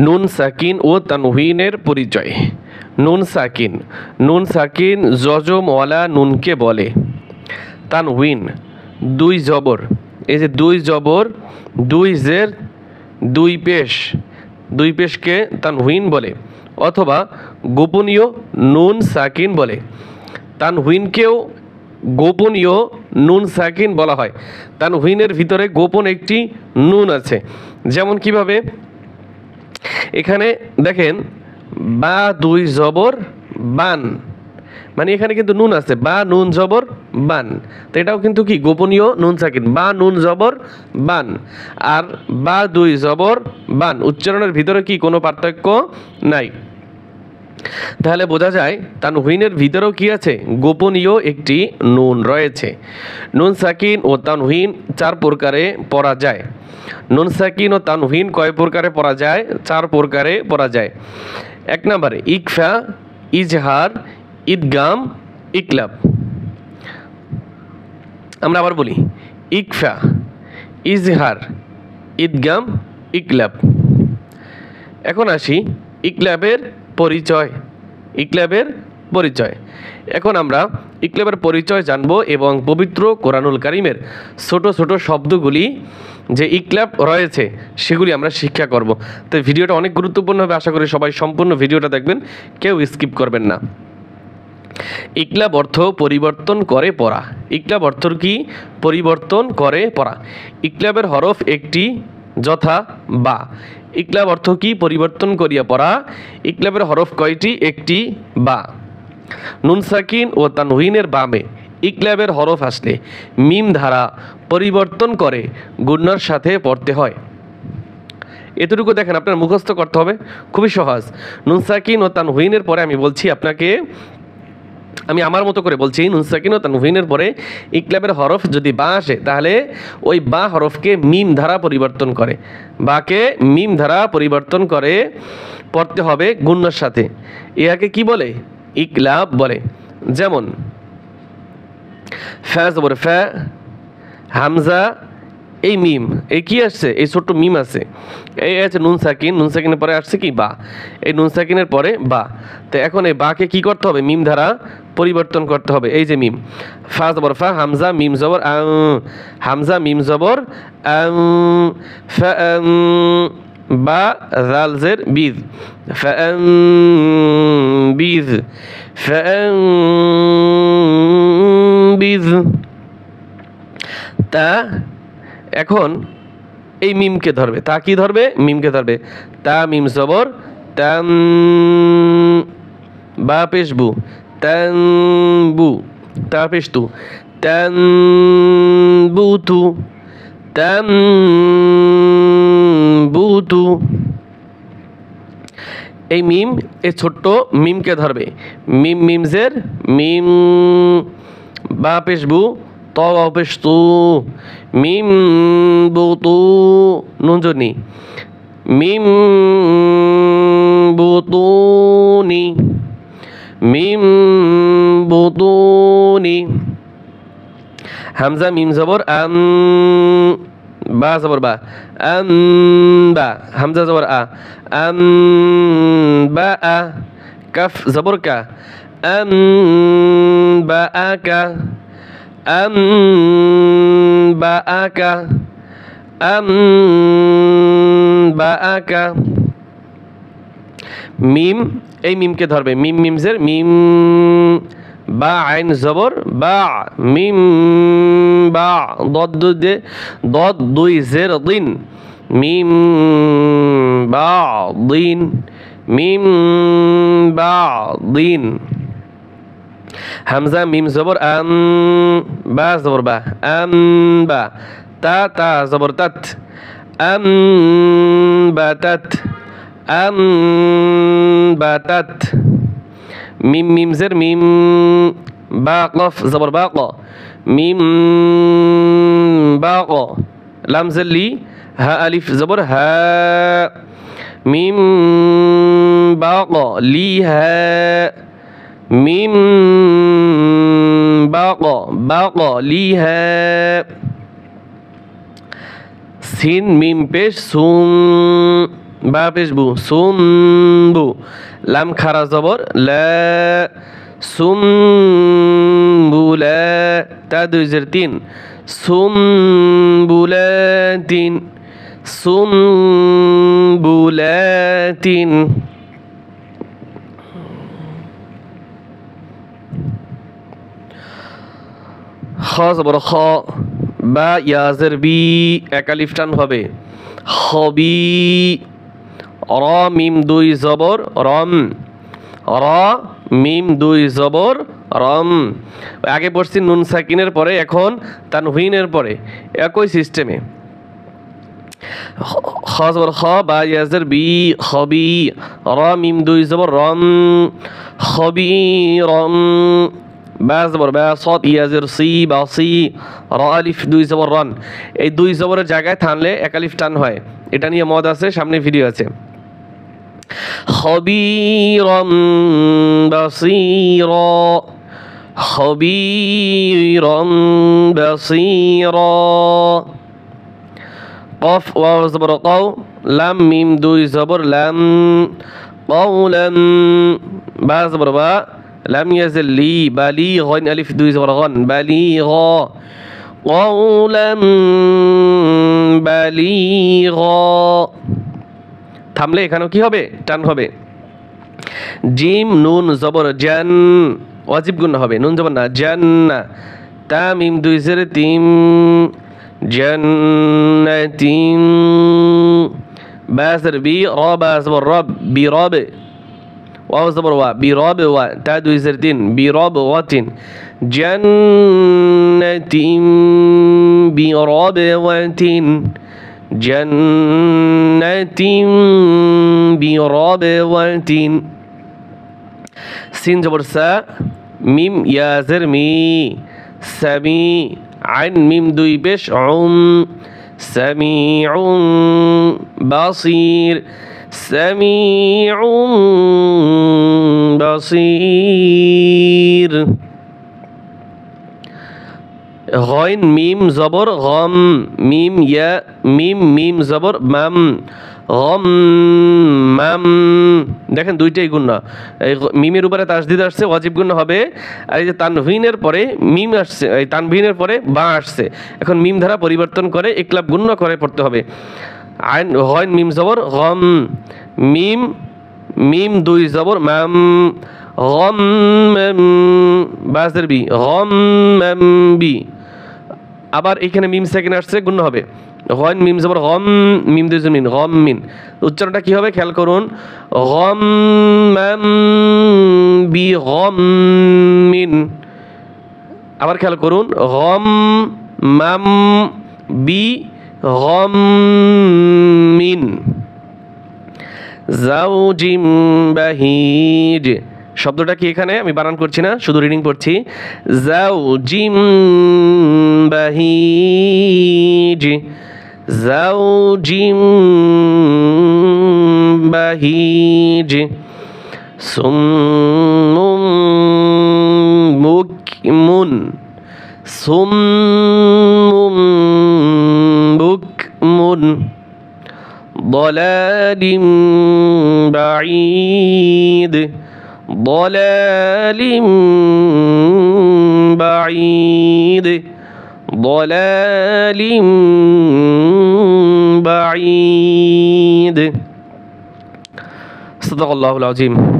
নুন সাকিন ও তানউইনের পরিচয়। নুন সাকিন যজমওয়ালা নুনকে বলে। তানউইন দুই জবর, এই যে দুই জবর, দুই জের, দুই পেশকে তানউইন বলে, অথবা গোপনীয় নুন সাকিন বলে। তানউইনকেও গোপনীয় নুন সাকিন বলা হয়। তানউইনের ভিতরে গোপন একটি নুন আছে। যেমন কিভাবে, এখানে দেখেন বা দুই জবর বান, মানে এখানে কিন্তু নুন আছে, বা নুন জবর বান, তো এটাও কিন্তু কি গোপনীয় নুন সাকিন, বা নুন জবর বান আর বা দুই জবর বান, উচ্চারণের ভিতরে কি কোনো পার্থক্য নাই। তাহলে বোঝা যায় তানউইনের ভিতরেও কি আছে, গোপনীয় একটি নুন রয়েছে। নুন সাকিন ও তানউইন 4 প্রকারে পড়া যায়। নুন সাকিন ও তানউইন কয় প্রকারে পড়া যায়? 4 প্রকারে পড়া যায়। 1 নম্বরে ইকফা, ইজহার, ইদগাম, ইকলাব। আমরা আবার বলি, ইকফা, ইজহার, ইদগাম, ইকলাব। এখন আসি ইকলাবের পরিচয়। এখন আমরা ইকলাবের পরিচয় জানবো এবং পবিত্র কোরআনুল কারীমের ছোট ছোট শব্দগুলি যে ইকলাব রয়েছে সেগুলি আমরা শিক্ষা করব। তো ভিডিওটা অনেক গুরুত্বপূর্ণ হবে, আশা করি সবাই সম্পূর্ণ ভিডিওটা দেখবেন, কেউ স্কিপ করবেন না। ইকলাব অর্থ পরিবর্তন করে পড়া। ইকলাব অর্থ কি? পরিবর্তন করে পড়া। ইকলাবের হরফ একটি, যথা বা। ইকলাব অর্থ কি? পরিবর্তন করিয়া পড়া। ইকলাবের হরফ কয়টি? একটি, বা। নুন সাকিন ও তানউইনের বামে ইকলাবের হরফ আসলে মিম ধারা পরিবর্তন করে গুণনার সাথে পড়তে হয়। এতটুকু দেখেন, আপনার মুখস্থ করতে হবে, খুবই সহজ। নুন সাকিন ও তানউইনের পরে আমি বলছি আপনাকে, আমি আমার মতো করে বলছি, নুন সাকিন ও তানউইনের পরে ইকলাবের হরফ যদি বা আসে তাহলে ওই বা হরফকে মিম ধারা পরিবর্তন করে, বাকে মিম ধারা পরিবর্তন করে পড়তে হবে গুণনার সাথে। ইহাকে কি বলে? ইকলাব বলে। যেমন ফা জবর ফা, হামজা, এই মিম, এই কি আসছে? এই ছোট্ট মিম আছে, এই আছে নুন সাকিন, নুন সাকিনের পরে আসছে কি? বা। এই নুন সাকিনের পরে বা, তো এখন এই বাকে কি করতে হবে? মিম ধারা পরিবর্তন করতে হবে। এই যে মিম, ফা জবর ফা, হামজা মিম জবর আ, হামজা মিম জবর আ, ফা বা জাল জের বিজ, ফা বিজ, ফা বিজ। তা এখন এই মিমকে ধরবে, তা কি ধরবে? মিমকে ধরবে। তা মিম জবর তাম, বা পেশ বু, তানবু, তা পেশ তু, তানবুতু, তানবুতু। এই মিম, এই ছোট্ট মিমকে ধরবে। মিম মিমজের মিম, বা পেশ বু, ত পেশ তু, মিম বুতু, নুন জনি, মিম বুতুনি, মিম বুতুনি। হামজা মিম জবর আম, বা জবর বা, আম বা, হামজা জবর আ, আম বা আ, কাফ জবর কা, আম বা আ কা, আম বা আ কা, আম বা আ কা। মিম, এই মিমকে ধরবে। মিম মিমজের মিম, বা আইন জবর বা, মিম বা, দদ দুই জের দিন, মিম বা দিন, মিম বা দিন। হামজা মিম জবর আম, বা জবর বা, আম বা, তা জবর তাত, আম বা তাত, আম বা তাত। মিম মিমজের মিম, বা কফ জবর বা ক, মিম বা ক। লামজের লি, হা আলিফ জবর হা, মিম বা ক লি হা, মিম বা ক লি হা। সিন মিম পেশ সুন, বা পেশ বু সুমবু লাম খারা জবর লা সুমবুলা তা দুই জের তিন সুমবুলাতিন সুমবুলাতিন খ জবর খ বা ইয়াজের বি একালিফ টান হবে হবি র মিম দুই জবর রম র মিম দুই জবর রম আগে পড়ছি নুন সাকিনের পরে এখন তানভিনের পরে একই সিস্টেমে খ জবর খ বা ইয়াজের বি হবি র মিম দুই জবর রম হবি রম বা জবর বা সদ ইয়াজের সি বা সি র আলিফ দুই জবর রন এই দুই জবরের জায়গায় থানলে এক আলিফ টান হয় এটা নিয়ে মত আছে সামনে ভিডিও আছে খবীরম বাসীরা খবীরম বাসীরা কফ ওয়াও জবর কাউ লাম মিম দুই জবর লাম কাউলাম বা জবর বা لم يزل لي بليغا ألف دوي زبرغان بليغا قولا بليغا থামলে এখানেও কি হবে টান হবে জিম নুন জবর জান ওয়াজিব গুণ হবে নুন জবর না জান্না তা মিম দুই জের তিন জান্নাতিন বা জের বি র বা জবর রব বি রব واو زبر وا براب وا تا دوي زرتين براب واتين جنة براب واتين جنة براب واتين سين زبر سا ميم يا زرمي سمي عن ميم دوي بش سميع بصير سميع بصير غين ميم زبر غم ميم يا ميم ميم زبر مم غم مم দেখেন দুইটাই গুণ না এই মিমের উপরে তাসদিদ আসছে ওয়াজিব গুণ হবে আর এই যে তানভিনের পরে মিম আসছে এই তানভিনের পরে বা আসছে এখন মিম ধারা পরিবর্তন করে ইকলাব গুণ করে পড়তে হবে আইন গইন মিম জবর গম মিম মিম দুই জবর মাম গম বাজের বি গম বি আবার এখানে মিম সেকেন্ড আসছে গুণ হবে গইন মিম জবর গম মিম দুই জবর মিন গম মিন উচ্চারণটা কি হবে খেয়াল করুন গম বি গম মিন আবার খেয়াল করুন গম মাম বি গম্মিন জাওজিম বাহিজ শব্দটা কি এখানে আমি বানান করছি না শুধু রিডিং পড়ছি জাওজিম বাহিজ জাওজিম বাহিজ সুম্মুম মুকমুন সুম্মুম بكم ضلال بعيد ضلال بعيد ضلال بعيد صدق الله العظيم